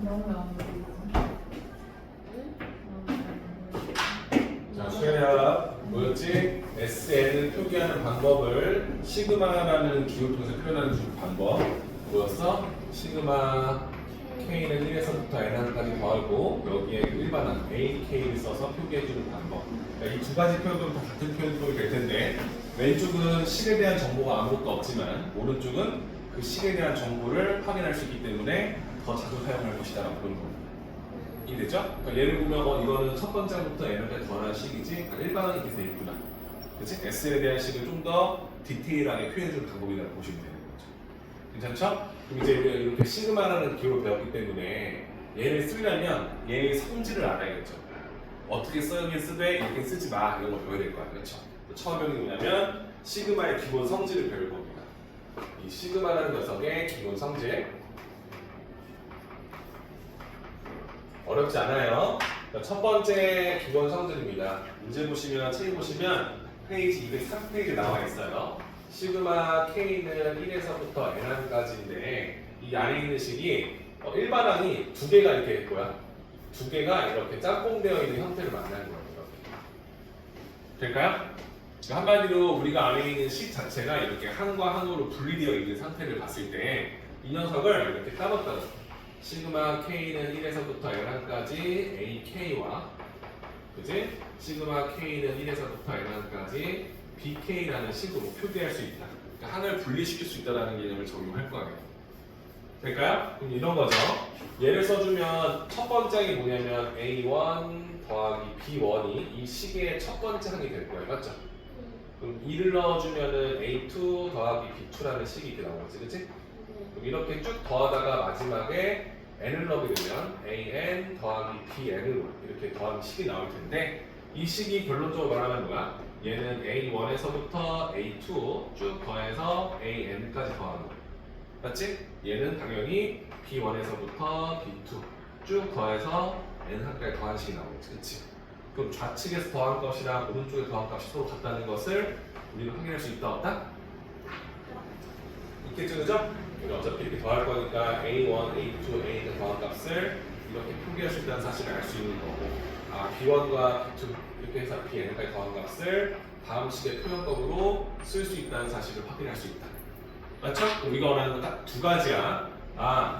너무 나오는 자, 수혜야, 뭐였지? SN을 표기하는 방법을 시그마라는 기호를 통해서 표현하는 방법 뭐였어? 시그마 K는 1에서부터 N까지 더하고 여기에 그 일반항 AK를 써서 표기해주는 방법. 이 두 가지 표현도 다 같은 표현이 될 텐데 왼쪽은 식에 대한 정보가 아무것도 없지만 오른쪽은 그 식에 대한 정보를 확인할 수 있기 때문에 더 자주 사용할 것이다라고 그런 겁니다. 이해되죠? 그러니까 예를 보면 이거는 첫 번째부터 N까지 더하는 식이지 일반항이 이렇게 돼 있구나. 그치? S에 대한 식을 좀 더 디테일하게 표현해주는 방법이라고 보시면 되는 거죠. 괜찮죠? 그럼 이제 우리가 이렇게 시그마라는 기호를 배웠기 때문에 얘를 쓰려면 얘의 성질을 알아야겠죠. 어떻게 써야지 쓰되 이렇게 쓰지 마 이런 거 배워야 될 거 아니에요. 그렇죠? 처음 배우는 게 뭐냐면 시그마의 기본 성질을 배울 겁니다. 이 시그마라는 녀석의 기본 성질 어렵지 않아요. 첫 번째 기본 성질입니다. 문제 보시면 책 보시면 페이지 203페이지 나와 있어요. 시그마 K는 1에서부터 N까지인데 이 안에 있는 식이 일반항이 두 개가 이렇게 뭐야? 두 개가 이렇게 짬뽕되어 있는 형태를 만나는 거예요. 될까요? 한마디로 우리가 안에 있는 식 자체가 이렇게 항과 항으로 분리되어 있는 상태를 봤을 때 이 녀석을 이렇게 따로따로 시그마 K는 1에서부터 N까지 AK와 그지? 시그마 K는 1에서부터 N까지 BK라는 식으로 표기할 수 있다. 그러니까 항을 분리시킬 수 있다는 개념을 적용할 거예요. 될까요? 그럼 이런 거죠. 예를 써주면 첫 번째이 뭐냐면 A1 더하기 B1이 이 식의 첫 번째 항이 될 거예요. 맞죠? 그럼 2를 넣어주면은 A2 더하기 B2라는 식이 이렇게 나오겠지, 그치? 그럼 이렇게 쭉 더하다가 마지막에 n을 넣게 되면 an 더하기 bn으로 이렇게 더하는 식이 나올 텐데 이 식이 결론적으로 말하면 뭐야? 얘는 a1에서부터 a2 쭉 더해서 an까지 더하는 거야. 맞지? 얘는 당연히 b1에서부터 b2 쭉 더해서 n까지 더하는 식이 나오겠지, 그치? 그럼 좌측에서 더한 것이랑 오른쪽에 더한 값이 서로 같다는 것을 우리는 확인할 수 있다, 없다? 있겠죠, 그죠? 어차피 이렇게 더할 거니까 A1, A2, A에 더한 값을 이렇게 표기할 수 있다는 사실을 알 수 있는 거고 B1과 B2 이렇게 해서 BN까지 더한 값을 다음 식의 표현법으로 쓸 수 있다는 사실을 확인할 수 있다. 맞죠? 우리가 원하는 건 딱 두 가지야.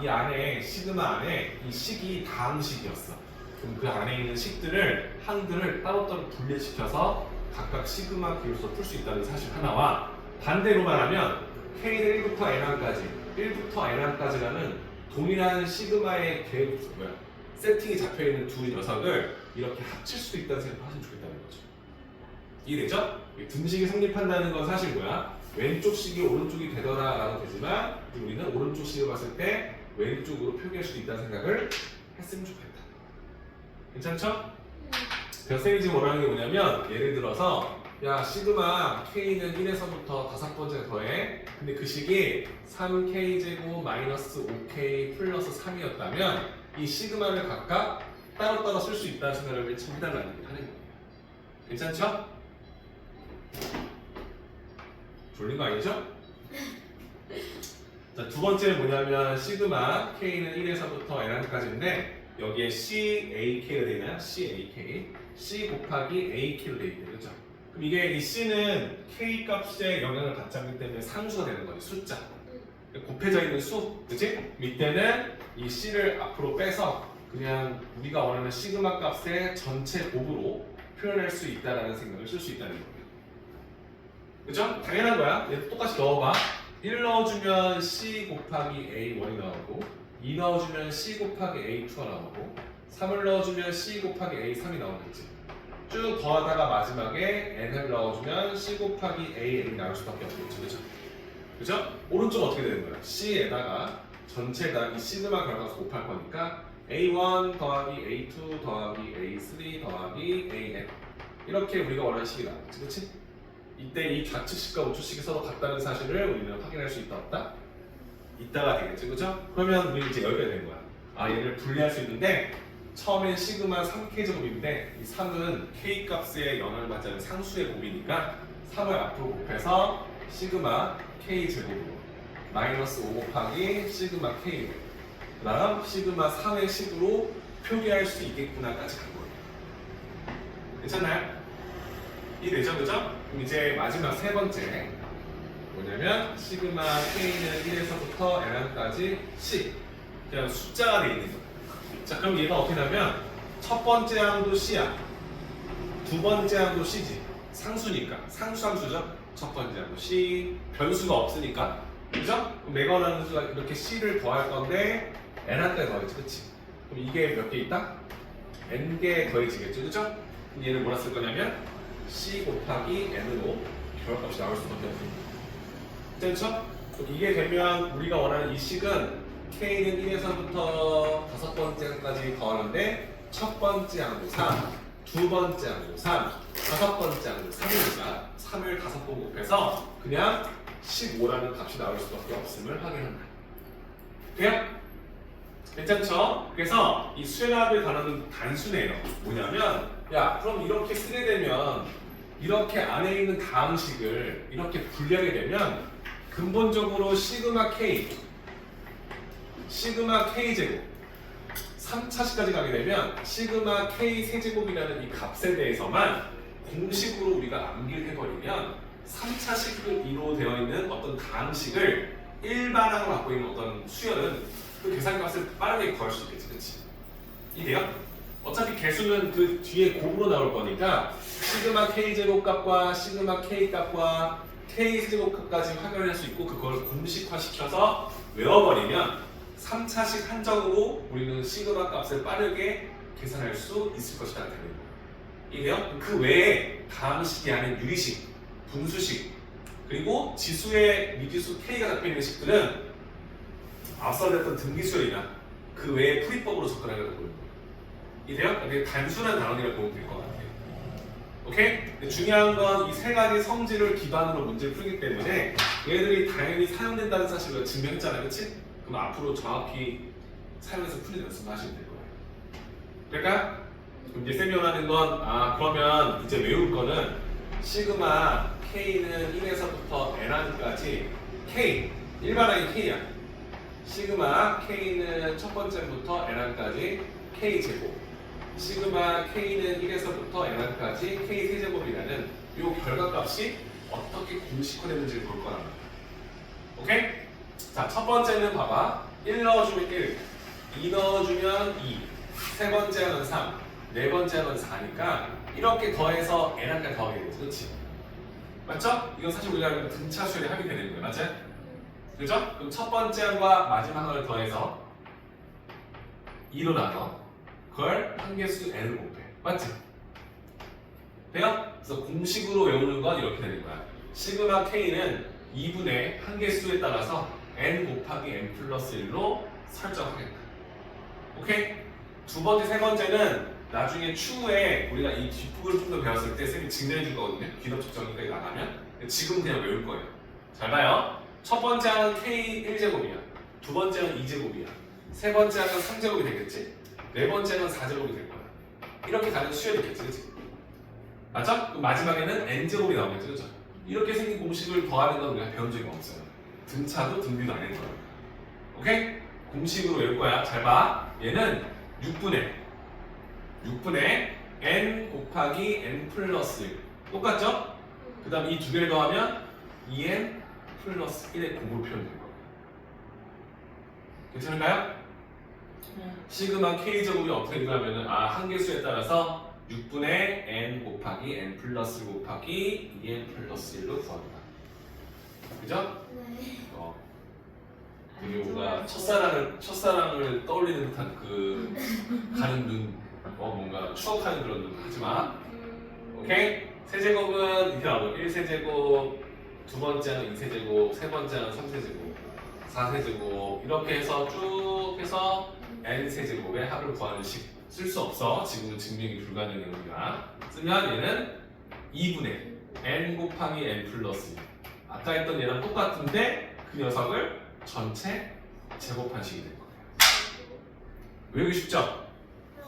이 안에 시그마 안에 이 식이 다음 식이었어. 그럼 그 안에 있는 식들을 항들을 따로따로 분리시켜서 각각 시그마 기호로서 풀 수 있다는 사실 하나와 반대로 말하면 K는 1부터 N항까지 1부터 N항까지라는 동일한 시그마의 세팅이 잡혀있는 두 녀석을 이렇게 합칠 수도 있다는 생각을 하시면 좋겠다는 거죠. 이해되죠? 등식이 성립한다는 건 사실 뭐야? 왼쪽 식이 오른쪽이 되더라 라도 되지만 우리는 오른쪽 식을 봤을 때 왼쪽으로 표기할 수도 있다는 생각을 했으면 좋겠다. 괜찮죠? 그래서 쌤이 지금 원하는 게 뭐냐면 예를 들어서 야 시그마 K는 1에서부터 다섯 번째 더해 근데 그 식이 3K제곱 마이너스 5K 플러스 3이었다면 이 시그마를 각각 따로따로 쓸 수 있다는 생각을 참 해달라는 얘기를 하는 거예요. 괜찮죠? 졸린 거 아니죠? 자, 두 번째는 뭐냐면 시그마 K는 1에서부터 N까지인데 여기에 CAK가 되나요? CAK C 곱하기 AK로 되어 있대요. 그렇죠? 그럼 이게 이 C는 K 값에 영향을 받지 않기 때문에 상수가 되는 거지. 숫자 곱해져 있는 수 그치? 밑에는 이 C를 앞으로 빼서 그냥 우리가 원하는 시그마 값의 전체 곱으로 표현할 수 있다는 생각을 쓸 수 있다는 거예요. 그죠? 당연한 거야. 얘도 똑같이 넣어봐. 1 넣어주면 C 곱하기 A1이 나오고 2 넣어주면 C 곱하기 A2가 나오고 3을 넣어주면 C 곱하기 A3이 나오겠지. 쭉 더하다가 마지막에 N을 넣어주면 C 곱하기 AN이 나올 수밖에 없겠죠. 그죠? 그죠? 오른쪽 어떻게 되는 거야? C에다가 전체에다 이 시그마 결과값 곱할 거니까 A1 더하기 A2 더하기 A3 더하기 AN 이렇게 우리가 원하는 식이 나오겠지. 그치? 이때 이 좌측식과 우측식이 서로 같다는 사실을 우리는 확인할 수 있다 없다? 있다가 되겠지. 그죠? 그러면 우리 이제 여기가 되는 거야. 얘를 분리할 수 있는데 처음엔 시그마 3K제곱인데 이 3은 K 값에 영향을 받지 않는 상수의 곱이니까 3을 앞으로 곱해서 시그마 K제곱으로 마이너스 5 곱하기 시그마 K로 그 다음 시그마 3의 식으로 표기할 수 있겠구나까지 간 거예요. 괜찮나요? 이해되죠? 그죠? 그럼 이제 마지막 세 번째 뭐냐면 시그마 K는 1에서부터 N까지 C 그냥 숫자가 돼 있는 거예요. 자 그럼 얘가 어떻게 되냐면 첫 번째 항도 C야 두 번째 항도 C지 상수니까 상수죠? 첫 번째 항도 C 변수가 없으니까 그죠? 그럼 내가 원하는 수가 이렇게 C를 더할 건데 N한테 더하겠지 그치? 그럼 이게 몇 개 있다? N개 더해지겠죠 그죠? 그럼 얘를 뭐라 쓸 거냐면 C 곱하기 N으로 결합값이 나올 수밖에 없습니다 그렇죠? 그럼 이게 되면 우리가 원하는 이 식은 K는 1에서부터 다섯 번째 항까지 더하는데 첫 번째 항도 3, 두 번째 항도 3, 다섯 번째 항도 3이니까 3을 다섯 번 곱해서 그냥 15라는 값이 나올 수밖에 없음을 확인한다. 돼요? 괜찮죠? 그래서 이 수렴합의 단어는 단순해요. 뭐냐면 야 그럼 이렇게 쓰게 되면 이렇게 안에 있는 다항식을 이렇게 분리하게 되면 근본적으로 시그마 K 제곱 3차식까지 가게 되면 시그마 K 세제곱이라는 이 값에 대해서만 공식으로 우리가 암기를 해버리면 3차식으로 되어 있는 어떤 다항식을 일반항으로 갖고 있는 어떤 수열은 그 계산값을 빠르게 구할 수 있겠지, 그렇지? 이해요? 어차피 개수는 그 뒤에 곱으로 나올 거니까 시그마 K 제곱 값과 시그마 K 값과 K 세제곱 값까지 확인할 수 있고 그걸 공식화시켜서 외워버리면 3차식 한정으로 우리는 시그마 값을 빠르게 계산할 수 있을 것이다 되는 거예요. 이해요? 그 외에 다항식이 아닌 유리식, 분수식 그리고 지수의 미지수 K가 잡혀있는 식들은 앞서 했던 등기수열이나 그 외에 풀이법으로 접근하려고 보는 거예요. 이해요? 되게 단순한 단원이라고 보면 될 것 같아요. 오케이? 근데 중요한 건 이 세 가지 성질을 기반으로 문제를 풀기 때문에 얘들이 당연히 사용된다는 사실을 증명했잖아요. 그치? 그럼 앞으로 정확히 사용해서 풀리는 연습을 하시면 될 거예요. 그러니까 그럼 이제 쌤이 원하는 건 그러면 이제 외울 거는 시그마 K는 1에서부터 N까지 K 일반항이 K야. 시그마 K는 첫 번째부터 N까지 K 제곱 시그마 K는 1에서부터 N까지 K 세제곱이라는 이 결과값이 어떻게 공식화되는지를 볼 거란 말이야. 오케이? 자, 첫 번째는 봐봐. 1 넣어주면 1, 2 넣어주면 2, 세 번째 하면 3, 네 번째 하면 4니까 이렇게 더해서 N까지 더하게 되지, 그렇지? 맞죠? 이건 사실 우리가 알고 있는 등차 수열이 합이 되는 거예요, 맞아요? 그죠? 그럼 첫 번째 항과 마지막 항을 더해서 2로 나눠 그걸 한개수 N을 곱해, 맞지? 돼요? 그래서 공식으로 외우는 건 이렇게 되는 거야. 시그마 K는 2분의 한개수에 따라서 N 곱하기 N 플러스 1로 설정하겠다. 오케이? 두 번째, 세 번째는 나중에 추후에 우리가 이 뒷부분을 좀 더 배웠을 때 쌤이 증명해 줄 거거든요. 기업적 정의까지 나가면. 지금 그냥 외울 거예요. 잘 봐요. 첫 번째 항은 K 1제곱이야. 두 번째 항은 2제곱이야. 세 번째 항은 3제곱이 되겠지? 네 번째 항은 4제곱이 될 거야. 이렇게 가는 수열이 있겠지, 그치? 맞죠? 그럼 마지막에는 N제곱이 나오겠죠, 그죠? 이렇게 생긴 공식을 더하는 건 우리가 배운 적이 없어요. 등차도 등비도 아닌 거예요. 오케이? 공식으로 외울 거야. 잘 봐. 얘는 6분의 N 곱하기 N 플러스 1. 똑같죠? 그 다음 이 두 개를 더하면 2N 플러스 1의 곱으로 표현될 거예요. 괜찮은가요? 시그마 K제곱이 어떻게 되냐면은 한개수에 따라서 6분의 N 곱하기 N 플러스 1 곱하기 2N 플러스 1로 구합니다. 그죠? 네. 되게 뭔가 첫사랑을 떠올리는 듯한 그 가는 눈, 뭔가 추억하는 그런 눈 하지 마. 오케이? 세제곱은 이렇게 나오고 1세제곱, 두 번째는 2세제곱, 세 번째는 3세제곱, 4세제곱 이렇게 해서 쭉 해서 n세제곱의 합을 구하는 식 쓸 수 없어. 지금은 증명이 불가능한 우리가 쓰면 얘는 2분의 n 곱하기 n 플러스 1. 아까 했던 얘랑 똑같은데 그 녀석을 전체 제곱한 식이 될 거예요. 외우기 쉽죠?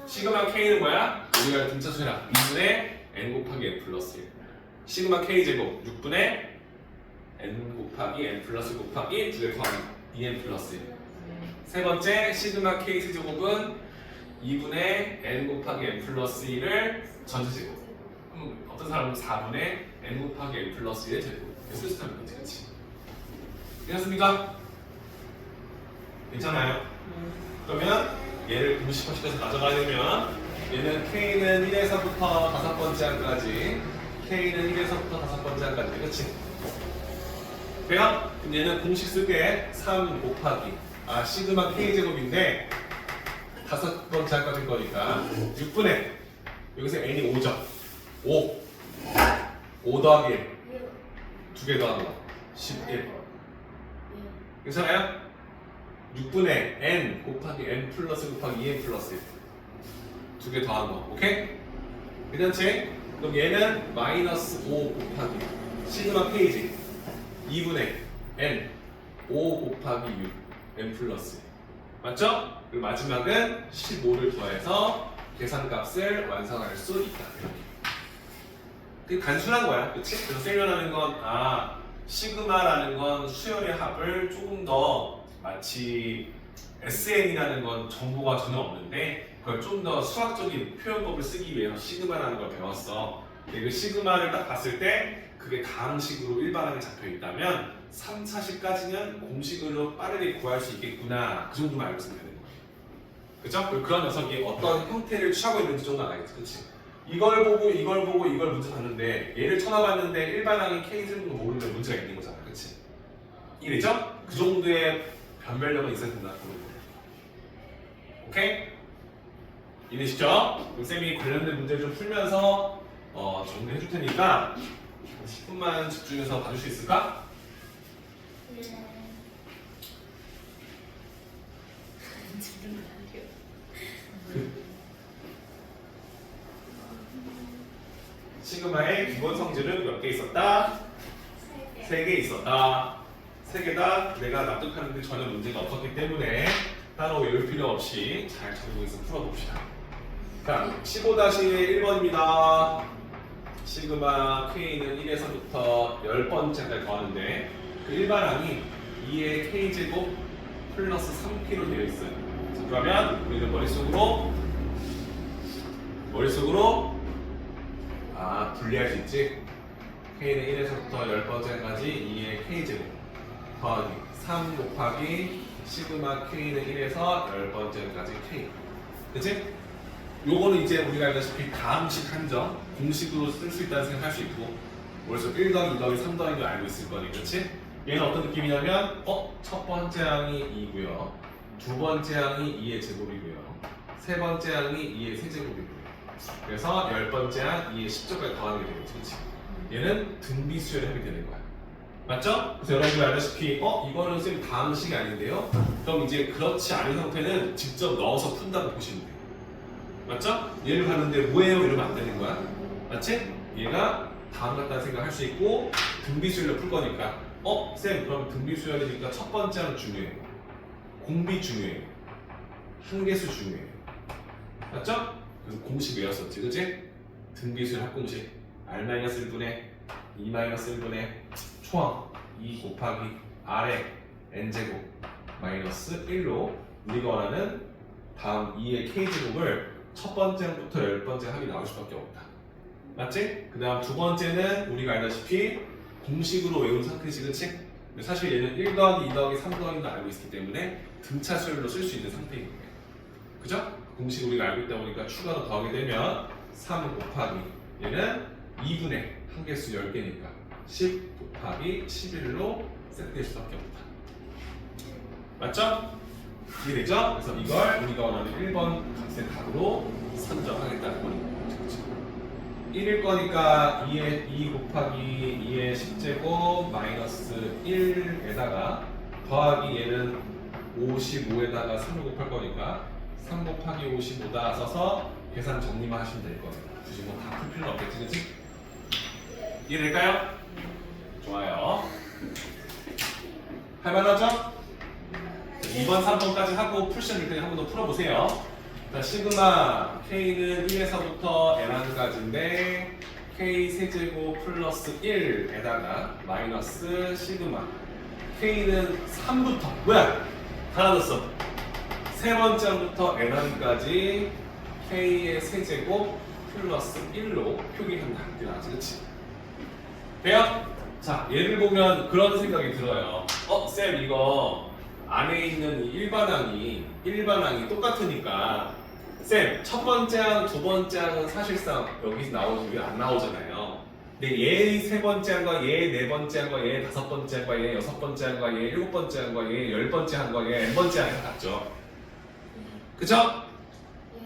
시그마 K는 뭐야? 우리가 등차 수열합 2분의 n 곱하기 n 플러스 1. 시그마 K 제곱 6분의 n 곱하기 n 플러스 1 곱하기 두 개 더하기 2n 플러스 1. 세 번째 시그마 k 세제곱은 2분의 n 곱하기 n 플러스 1을 전체제곱. 그럼 어떤 사람은 4분의 n 곱하기 n 플러스 1의 제곱. 쓸 수 있는 거지, 그렇지? 괜찮습니까? 괜찮아요? 그러면 얘를 공식화시켜서 가져가려면 얘는 k는 1에서부터 5번째 항까지 k는 1에서부터 5번째 항까지 그렇지? 돼요? 그럼 얘는 공식 쓸게 3 곱하기 시그마 k제곱인데 5번째 항까지일 거니까 6분의 여기서 n이 5죠? 5 더하기 1 두 개 더하기 11 괜찮아요? 6분의 n 곱하기 n 플러스 곱하기 2n 플러스 1 두 개 더한 거 오케이? 괜찮지? 그럼 얘는 마이너스 5 곱하기 시그마 k지 2분의 n 5 곱하기 6 n 플러스 1 맞죠? 그리고 마지막은 15를 더해서 계산값을 완성할 수 있다 그게 단순한 거야 그치? 그래서 세련하는 건 시그마라는 건 수열의 합을 조금 더 마치 SN이라는 건 정보가 전혀 없는데 그걸 좀 더 수학적인 표현법을 쓰기 위해서 시그마라는 걸 배웠어. 근데 그 시그마를 딱 봤을 때 그게 다항식으로 일반하게 잡혀 있다면 3차식까지는 공식으로 빠르게 구할 수 있겠구나 그 정도만 알고 있으면 되는 거야. 그죠? 그런 녀석이 어떤 형태를 취하고 있는지 정도 알겠지, 그렇지? 이걸 보고 이걸 문제 봤는데 얘를 쳐다봤는데 일반항이 K제곱도 모르는데 문제가 있는 거잖아, 그렇지? 이해되죠? 그 정도의 변별력은 있어야 된다. 오케이? 이해되시죠? 그럼 쌤이 관련된 문제를 좀 풀면서 정리해 줄 테니까 10분만 집중해서 봐줄 수 있을까? 네. 시그마의 기본 성질은 몇 개 있었다? 3개 있었다. 3개 다 내가 납득하는데 전혀 문제가 없었기 때문에 따로 외울 필요 없이 잘 적용해서 풀어봅시다. 자, 15-1번입니다. 시그마 K는 1에서부터 10번째까지 더하는데 그 일반항이 2의 K제곱 플러스 3K로 되어 있어요. 자, 그러면 우리는 머릿속으로 분리할 수 있지? K는 1에서부터 10번째까지 2의 K제곱 더하기 3 곱하기 시그마 K는 1에서 10번째까지 K 그치? 요거는 이제 우리가 알다시피 다항식 한정 공식으로 쓸 수 있다는 생각할 수 있고 머릿속 1 더하기 2 더하기 3 더하기 걸 알고 있을 거니 그치? 얘는 어떤 느낌이냐면 첫 번째 항이 2고요 두 번째 항이 2의 제곱이고요 세 번째 항이 2의 세제곱이고요 그래서 10번째 항 2의 10제곱까지 더하는 게 되겠지 그치? 얘는 등비수열의 합이 되는 거야 맞죠? 그래서 여러분들 알다시피 이거는 쌤 다항식이 아닌데요? 그럼 이제 그렇지 않은 상태는 직접 넣어서 푼다고 보시면 돼요 맞죠? 얘를 봤는데 뭐예요? 이러면 안 되는 거야 맞지? 얘가 다음 같다는 생각할 수 있고 등비수열로 풀 거니까 쌤 그럼 등비수열이니까 첫 번째는 중요해요 공비 중요해요 한계수 중요해요 맞죠? 그래서 공식 외웠었지 그치? 등비수열 합공식 R-1분의 2-1분의 초항 2 곱하기 R의 N제곱 마이너스 1로 우리가 원하는 다음 2의 K제곱을 첫 번째부터 10번째 합이 나올 수밖에 없다 맞지? 그 다음 두 번째는 우리가 알다시피 공식으로 외운 상태지 그치? 근데 사실 얘는 1 더하기 2 더하기 3 더하기도 알고 있기 때문에 등차 수열로 쓸 수 있는 상태인 거예요 그죠? 공식 우리가 알고 있다 보니까 추가로 더하게 되면 3 곱하기 얘는 2분의 한개수 10개니까 10 곱하기 11로 세트될 수밖에 없다 맞죠? 이해되죠? 그래서 이걸 우리가 원하는 1번 값의 답으로 선정하겠다는 거예요 1일 거니까 2 곱하기 2의 10제곱 마이너스 1에다가 더하기 얘는 55에다가 3을 곱할 거니까 3 곱하기 55다 써서 계산 정리만 하시면 될 거예요 굳이 뭐 다 풀 필요는 없겠지 그치? 이해될까요? 좋아요 할만하죠? 2번, 3번까지 하고 풀션 될 때 한 번 더 풀어보세요. 자, 시그마 K는 1에서부터 N까지인데 K 세제곱 플러스 1에다가 마이너스 시그마 K는 3부터 뭐야? 달라졌어. 세 번째 항부터 n항까지 k의 세제곱 플러스 1로 표기한다. 이렇게 나왔지, 그치? 돼요? 자, 얘를 보면 그런 생각이 들어요. 쌤, 이거 안에 있는 이 일반항이 똑같으니까 쌤, 첫 번째 항, 두 번째 항은 사실상 여기서 나오지 안 나오잖아요. 근데 얘의 세 번째 항과 얘의 네 번째 항과 얘의 다섯 번째 항과 얘의 여섯 번째 항과 얘의 일곱 번째 항과 얘의 열 번째 항과 얘의 n 번째 항이 같죠? 그쵸?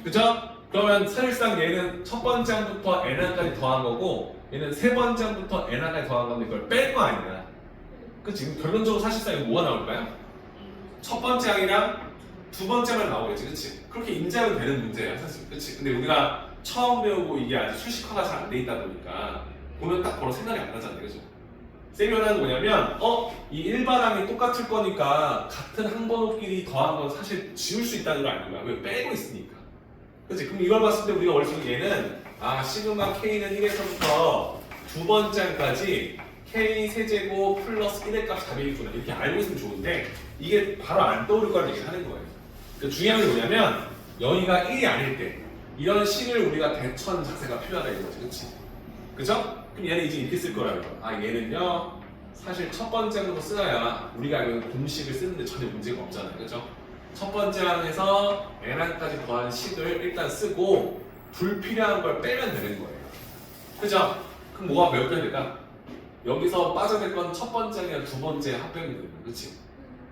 그쵸? 그러면 사실상 얘는 첫 번째 항부터 n항까지 더한 거고 얘는 세 번째 항부터 n항까지 더한 건데 그걸 뺄 거 아니야. 그치? 결론적으로 사실상 이거 뭐가 나올까요? 첫 번째 항이랑 두 번째만 나오겠지, 그치? 그렇게 인지하면 되는 문제야, 사실, 그치? 근데 우리가 처음 배우고 이게 아직 수식화가 잘 안 돼 있다 보니까 보면 딱 바로 생각이 안 나잖아요, 그죠? 세면은 뭐냐면, 이 일반항이 똑같을 거니까 같은 항번호끼리 더한 건 사실 지울 수 있다는 걸 아는 거야. 왜? 빼고 있으니까. 그치? 그럼 이걸 봤을 때 우리가 머릿속에 얘는, 시그마 K는 1에서부터 두 번째 항까지 K 세제곱 플러스 1의 값 답이겠구나. 이렇게 알고 있으면 좋은데, 이게 바로 안 떠오를 거라는 얘기를 하는 거예요. 그러니까 중요한 게 뭐냐면 여기가 1이 아닐 때 이런 식을 우리가 대천 자세가 필요하다 이거지, 그치? 그죠? 그럼 얘는 이제 이렇게 쓸 거라는 거야. 얘는요 사실 첫 번째 항으로 써야 우리가 알고 있는 공식을 쓰는데 전혀 문제가 없잖아요, 그죠? 첫 번째 항에서 n항까지 더한 식을 일단 쓰고 불필요한 걸 빼면 되는 거예요, 그죠? 그럼 뭐가 몇 변일까? 여기서 빠져낼 건 첫 번째 항이랑 두 번째 합병이 되는 거야, 그치?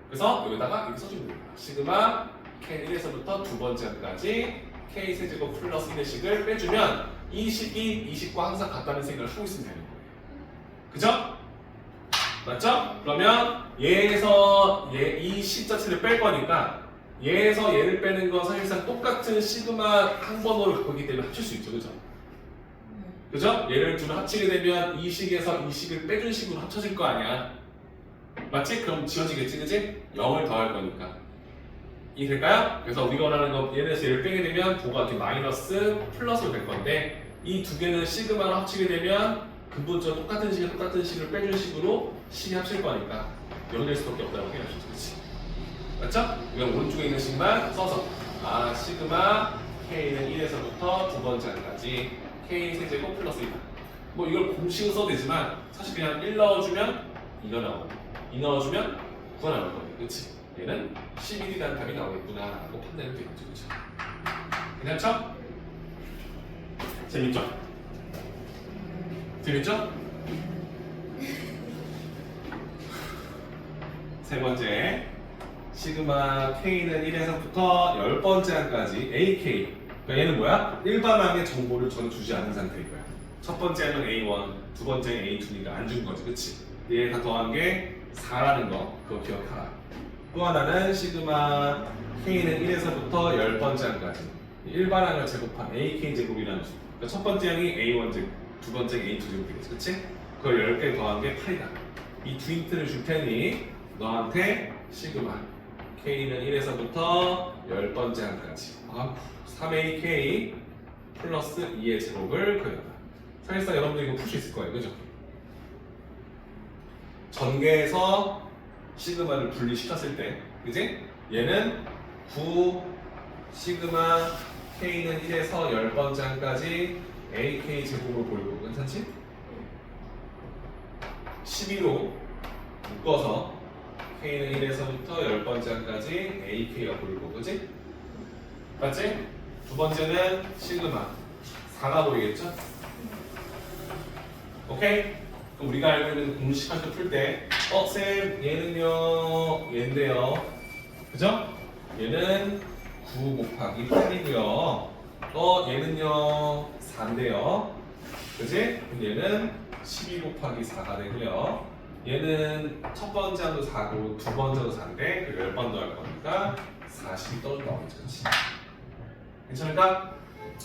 그래서 여기다가 이렇게 써주면 됩니다. 시그마 K1에서부터 두 번째 항까지 K 세제곱 플러스 1의 식을 빼주면 이 식이 이 식과 항상 같다는 생각을 하고 있으면 되는 거예요. 그죠? 맞죠? 그러면 얘에서 이 식 자체를 뺄 거니까 얘에서 얘를 빼는 건 사실상 똑같은 시그마 항번호를 갖고 있기 때문에 합칠 수 있죠. 그죠? 그죠? 얘를 둘을 합치게 되면 이 식에서 이 식을 빼준 식으로 합쳐질 거 아니야. 맞지? 그럼 지워지겠지, 그지? 0을 더할 거니까. 이해될까요? 그래서 우리가 원하는 거 얘네에서 얘를 빼게 되면 도가 이렇게 마이너스 플러스로 될 건데 이 두 개는 시그마로 합치게 되면 근본적으로 똑같은 식을 빼준 식으로 식이 합칠 거니까 0이 될 수밖에 없다고 생각할 수 있지, 그치? 맞죠? 우리가 오른쪽에 있는 식만 써서 시그마 K는 1에서부터 두 번째 항까지 K 세제곱 플러스 1. 뭐 이걸 공식으로 써도 되지만 사실 그냥 1 넣어주면 이거 나오고 2 넣어주면 9가 나올 거예요, 그치? 얘는 11이라는 답이 나오겠구나 라고 판단이 되겠죠, 그쵸? 괜찮죠? 재밌죠? 재밌죠? 세 번째 시그마 K는 1에서부터 10번째 항까지 AK. 그러니까 얘는 뭐야? 일반항의 정보를 전혀 주지 않은 상태일 거야. 첫 번째 항은 A1, 두 번째 항은 A2니까 안 준 거지, 그치? 얘 다 더한 게 4라는 거, 그거 기억하라. 또 하나는 시그마 K는 1에서부터 10번째 항까지 일반항을 제곱한 AK 제곱이라는 수. 그러니까 첫 번째 항이 A1 제곱, 두 번째 항이 A2 제곱 되겠지, 그치? 그걸 10개 더한 게 8이다. 이 두 힌트를 줄 테니 너한테 시그마 K는 1에서부터 10번째 항까지 3AK 플러스 2의 제곱을 그려라. 사실상 여러분들 이거 풀 수 있을 거예요, 그죠? 전개에서 시그마를 분리시켰을 때, 그지? 얘는 9 시그마 K는 1에서 10번째 항까지 AK 제곱으로 보이고, 괜찮지? 12로 묶어서 K는 1에서부터 10번째 항까지 AK가 보이고, 그지? 맞지? 두 번째는 시그마 4가 보이겠죠? 오케이? 그럼 우리가 알고 있는 공식할 때 풀 때 쌤 얘는요 얘인데요, 그죠? 얘는 9 곱하기 8이고요 얘는요 4인데요, 그지? 그럼 얘는 12 곱하기 4가 되고요 얘는 첫 번째 항도 4고 두 번째 항도 4인데 그 10번 더 할 거니까 40이 떨어져 나오겠죠, 그치? 괜찮을까?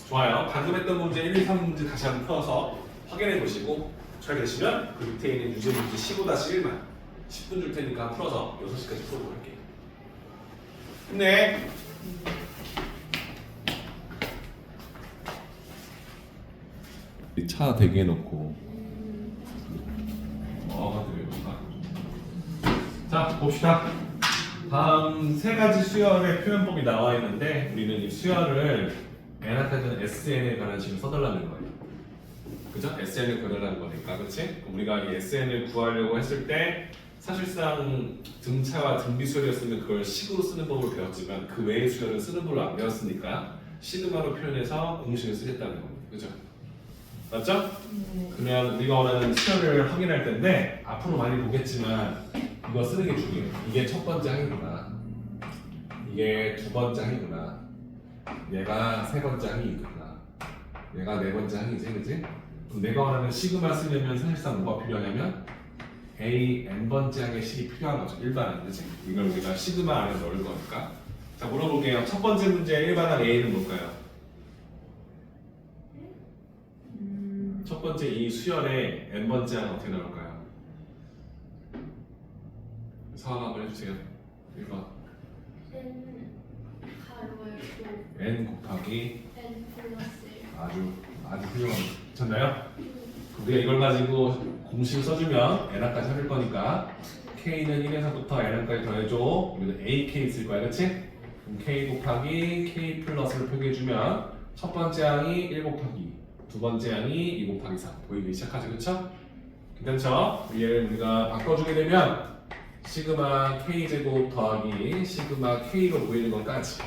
좋아요. 방금 했던 문제 1, 2, 3문제 다시 한번 풀어서 확인해 보시고 잘 되시면 그 밑에 있는 유제 문제 15-1만 10분 줄 테니까 풀어서 6시까지 풀어보도록 할게요. 힘내. 차 대기해 놓고 자 봅시다. 다음 세 가지 수열의 표현법이 나와 있는데 우리는 이 수열을 n한테는 sn에 관한 식으로 써달라는 거예요. 그죠? sn을 구하려는 거니까, 그렇지? 우리가 이 sn을 구하려고 했을 때 사실상 등차와 등비 수열이었으면 그걸 식으로 쓰는 법을 배웠지만 그 외의 수열은 쓰는 법을 안 배웠으니까 시그마로 표현해서 공식을 쓰겠다는 겁니다. 그죠? 맞죠? 그러면 우리가 원하는 수열을 확인할 텐데 앞으로 많이 보겠지만 이거 쓰는 게 중요해요. 이게 첫 번째 항이구나. 이게 두 번째 항이구나. 얘가 세 번째 항이구나. 얘가 네 번째 항이지, 그지? 그럼 내가 원하는 시그마 쓰려면 사실상 뭐가 필요하냐면 A n번째 항의 식이 필요한 거죠. 일반항, 그지? 이걸 우리가 시그마 안에 넣을 거니까. 자, 물어볼게요. 첫 번째 문제 일반항 A는 뭘까요? 첫 번째 이 수열의 n번째 항 어떻게 나올까요? 상황 한번 해주세요. 1번 n 가로에 또 n 곱하기 n 플러스 1. 아주 훌륭합니다. 괜찮나요? 우리가 이걸 가지고 공식을 써주면 n까지 합일 거니까 k는 1에서부터 n까지 더해줘. 우리는 ak 쓸 거야, 그치? 그럼 k 곱하기 k 플러스를 표기해주면 첫 번째 항이 1 곱하기 두 번째 항이 2 곱하기 3 보이기 시작하죠, 그쵸? 괜찮죠? 얘를 우리가 바꿔주게 되면 시그마 k제곱 더하기 시그마 k로 보이는 것까지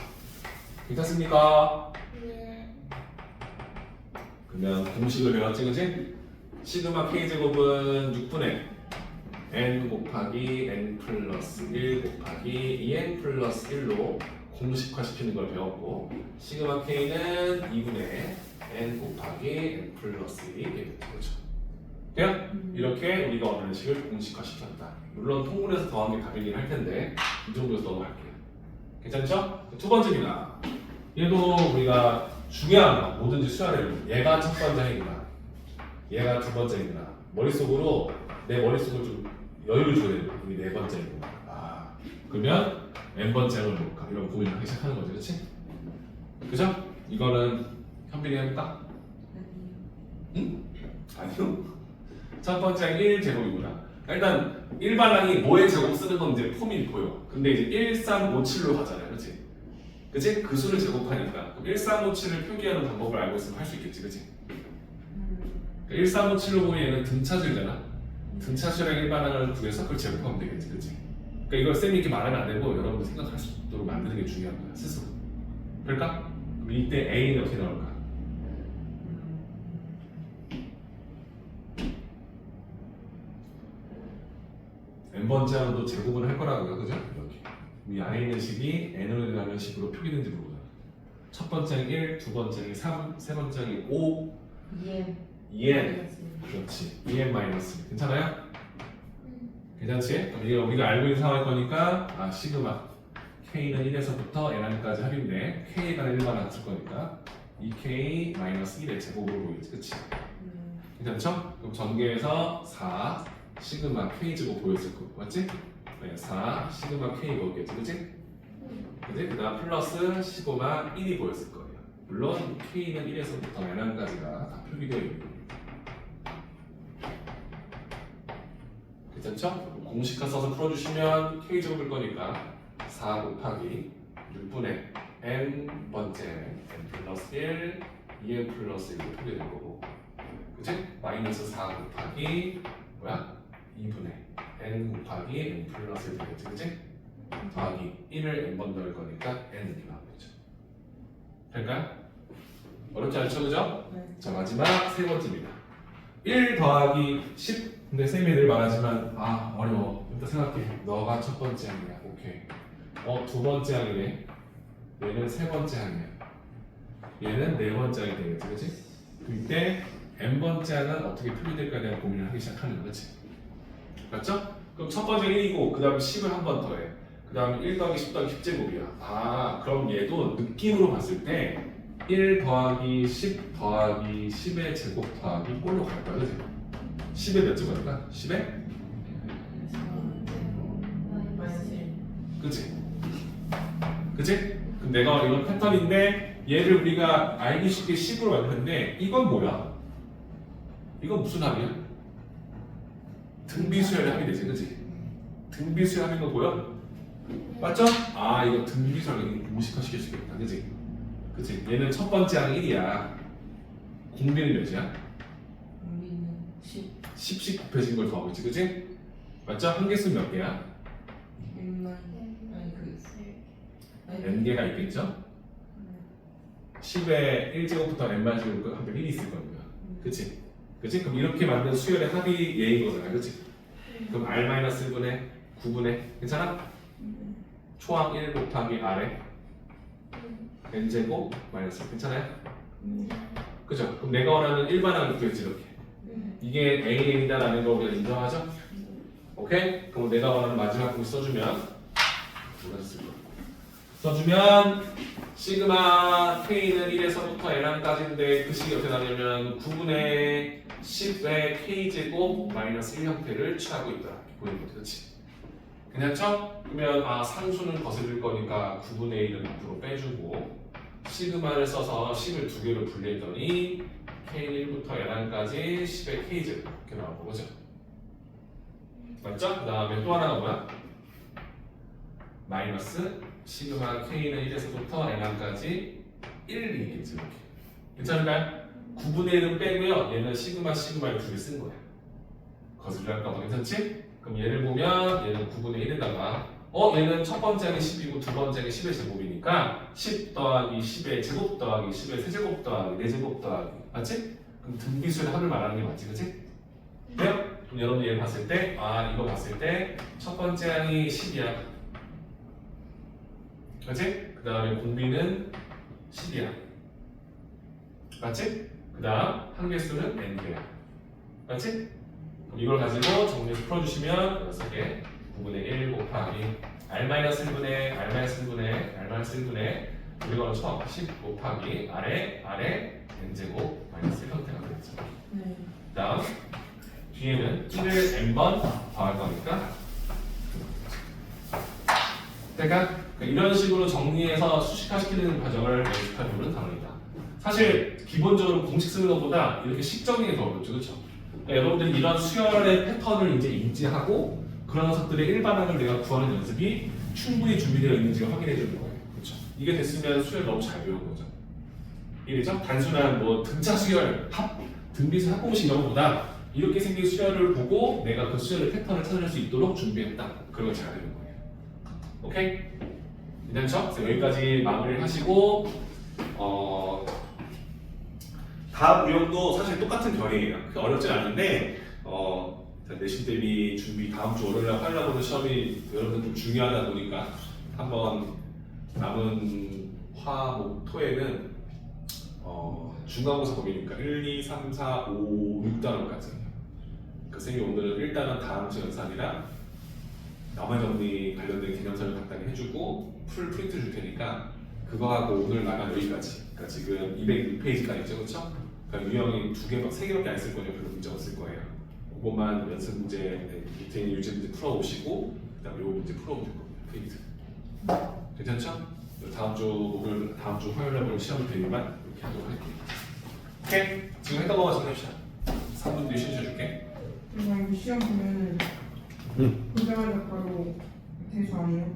괜찮습니까? 네. 그러면 공식을 배웠지, 그치? 시그마 k제곱은 6분의 n 곱하기 n 플러스 1 곱하기 2n 플러스 1로 공식화시키는 걸 배웠고 시그마 k는 2분의 n 곱하기 n 플러스 1이 되는 거죠. 돼요? 이렇게 우리가 원하는 식을 공식화시켰다. 물론 통분해서 더한 게 답이긴 할 텐데 이 정도에서 넘어갈게요. 괜찮죠? 두 번째입니다. 얘도 우리가 중요한 거 뭐든지 수열해요. 얘가 첫 번째 항이구나. 얘가 두 번째 항이구나. 머릿속으로 내 머릿속을 좀 여유를 줘야 돼요. 우리 네 번째 항이구나. 아, 그러면 n번째 항을 볼까? 이런 고민을 하기 시작하는 거죠. 그치? 그죠? 이거는 현빈이 합니까? 응? 아니요. 첫 번째 항이 1제곱이구나. 일단 일반항이 뭐의 제곱 쓰는 건 이제 폼이 보여. 근데 이제 1357로 가잖아요. 그치? 그치? 그 수를 제곱하니까 1357을 표기하는 방법을 알고 있으면 할 수 있겠지. 그치? 1357로 보면 얘는 등차수잖아. 등차수랑 일반항을 구해서 그걸 제곱하면 되겠지. 그치? 그러니까 이걸 쌤이 이렇게 말하면 안 되고 여러분들 생각할 수 있도록 만드는 게 중요한 거야. 스스로. 그럴까? 그럼 이때 A는 어떻게 나올까? n번째 항도 제곱은 할 거라고요. 그죠? 이렇게. 이 안에 있는 식이 n으로 들어가는 식으로 표기된지 모르잖아. 첫 번째 항이 1, 두 번째 항이 3, 세 번째 항이 5, 2n. 그렇지. 2n 마이너스. 괜찮아요? 괜찮지? 그럼 이게 우리가 알고 있는 상황일 거니까 시그마 k는 1에서부터 n까지 합인데 k가 1만 왔을 거니까 2k 마이너스 1의 제곱으로 보이지. 그치? 괜찮죠? 그럼 전개해서 4 시그마 k 제곱 보였을 거 맞지? 네, 4 시그마 k 보였겠지, 그치? 그치? 그 다음 플러스 시그마 1이 보였을 거예요. 물론 k는 1에서부터 n까지가 다 표기되어 있는 겁니다. 괜찮죠? 공식화 써서 풀어주시면 k 제곱일 거니까 4 곱하기 6분의 n번째 n 플러스 1 2n 플러스 1로 표기될 거고 그치? 마이너스 4 곱하기 뭐야? 2분의 n 곱하기 n 플러스 1 되겠지, 그치? 더하기 1을 n번 넣을 거니까 n 이렇게 나오겠죠. 될까요? 어렵지 않죠, 그죠? 네. 자, 마지막 세 번째입니다. 1 더하기 10. 근데 쌤이 늘 말하지만 어려워. 일단 생각해. 너가 첫 번째 항이야. 오케이. 두 번째 항이네. 얘는 세 번째 항이야. 얘는 네 번째 항이 되겠지, 그치? 그때 n번째 항은 어떻게 표기될까에 대한 고민을 하기 시작하는 거지. 맞죠? 그럼 첫 번째 1이고 그 다음에 10을 한 번 더해. 그 다음에 1 더하기 10 더하기 10제곱이야. 그럼 얘도 느낌으로 봤을 때 1 더하기 10 더하기 10의 제곱 더하기 꼴로 갈 거야, 그치? 10에 몇 제곱일까? 10에? 그치? 그치? 그럼 내가 이건 패턴인데 얘를 우리가 알기 쉽게 10으로 만드는데 이건 뭐야? 이건 무슨 합이야? 등비수열의 합이 되지, 그치? 등비수열 합인 거 보여? 맞죠? 아 이거 등비설이 공식화 시켜주겠다 그치? 그치? 얘는 첫 번째 항 1이야 공비는 몇이야? 공비는 10. 10씩 곱해진 걸 더하고 있지 그치? 맞죠? 한개수 몇 개야? 1만. 아니 그. 아니, n개가 있겠죠? 10에 1제곱부터 n만 제곱 하면 1이 있을 거니까 그치? 그치? 그럼 이렇게 만든 수열의 합이 얘인 거잖아 그치? 그럼 r-1분의 9분의 괜찮아? 초항 1 곱하기 r에 n제곱 마이너스 괜찮아요? 그죠? 그럼 내가 원하는 일반항이 되겠지 이렇게 이게 AN이다라는 걸 우리가 인정하죠? 오케이? 그럼 내가 원하는 마지막 공식 써주면 뭐가 쓸 거야? 써주면 시그마 K는 1에서부터 N항까지인데 그 식이 어떻게 나냐면 9분의 10의 K제곱 마이너스 1 형태를 취하고 있다 이렇게 보이는 거지 그렇지? 괜찮죠? 그러면 아 상수는 거슬릴 거니까 9분의 1은 앞으로 빼주고 시그마를 써서 10을 두 개로 분리했더니 K1부터 N항까지 10의 K제곱 이렇게 나온 거죠 맞죠? 그 다음에 또 하나가 뭐야? 마이너스 시그마 K는 1에서부터 N항까지 1이겠지 이렇게 괜찮을까요? 9분의 1은 빼고요 얘는 시그마를 두 개 쓴 거야 거슬릴까봐 괜찮지? 그럼 얘를 보면 얘는 9분의 1에다가 얘는 첫 번째 항이 10이고 두 번째 항이 10의 제곱이니까 10 더하기 10의 제곱 더하기 10의 세제곱 더하기 4제곱 더하기 맞지? 그럼 등비수의 합을 말하는 게 맞지 그치? 돼요? 그럼 여러분들 얘를 봤을 때 이거 봤을 때 첫 번째 항이 10이야 그치? 그 다음에 공비는 10이야 맞지? 그 다음 항계수는 n개야 맞지? 그럼 이걸 가지고 정리해서 풀어주시면 6개 9분의 1 곱하기 r-1분의 r-1분의 우리가 처음 10 곱하기 아래 n제곱 마이너스 1 형태가 되겠죠 네. 그 다음 뒤에는 1을 n번 더할 거니까 그러니까 이런 식으로 정리해서 수식화시키는 과정을 연습하는 분은 당연히다 사실 기본적으로 공식 쓰는 것보다 이렇게 식 정리가 더 어렵죠 그렇죠? 그러니까 여러분들이 이런 수열의 패턴을 이제 인지하고 그런 녀석들의 일반항을 내가 구하는 연습이 충분히 준비되어 있는지 확인해 주는 거예요. 그렇죠? 이게 됐으면 수열 너무 잘 배운 거죠. 이래죠? 단순한 뭐 등차 수열, 등비수 합공식 이런 것보다 이렇게 생긴 수열을 보고 내가 그 수열의 패턴을 찾을 수 있도록 준비했다. 그런 걸 잘 되는 거예요. 오케이? 괜찮죠? 그래서 여기까지 마무리를 하시고 다음 유형도 사실 똑같은 결이에요. 그렇게 어렵진 않은데 내신 대비 준비 다음 주 월요일에 하려고 하는 시험이 여러분들 좀 중요하다 보니까 한번 남은 화, 목, 토에는 중간고사 범위니까 1, 2, 3, 4, 5, 6단원까지 그 선생님이 오늘은 1단원 다음 주 연산이랑 나머지 정리 관련된 개념서를 간단히 해주고 풀 프린트 줄 테니까 그거하고 오늘 나간 여기까지 그러니까 지금 206페이지까지죠 그렇죠? 그러니까 유형이 2개, 3개밖에 안 쓸 거냐 별로 문제 없을 거예요 그것만 연습 문제, 밑에 있는 유제 문제 풀어오시고 그다음에 요 문제 풀어오실 겁니다. 페이트. 괜찮죠? 다음 주 화요일에 볼 시험 대비만 이렇게 하도록 할게요. 오케이? 지금 했던 거만 정리합시다. 3분 뒤에 쉬셔 줄게. 이거 시험 보면 보자마자 바로 대수 아니에요?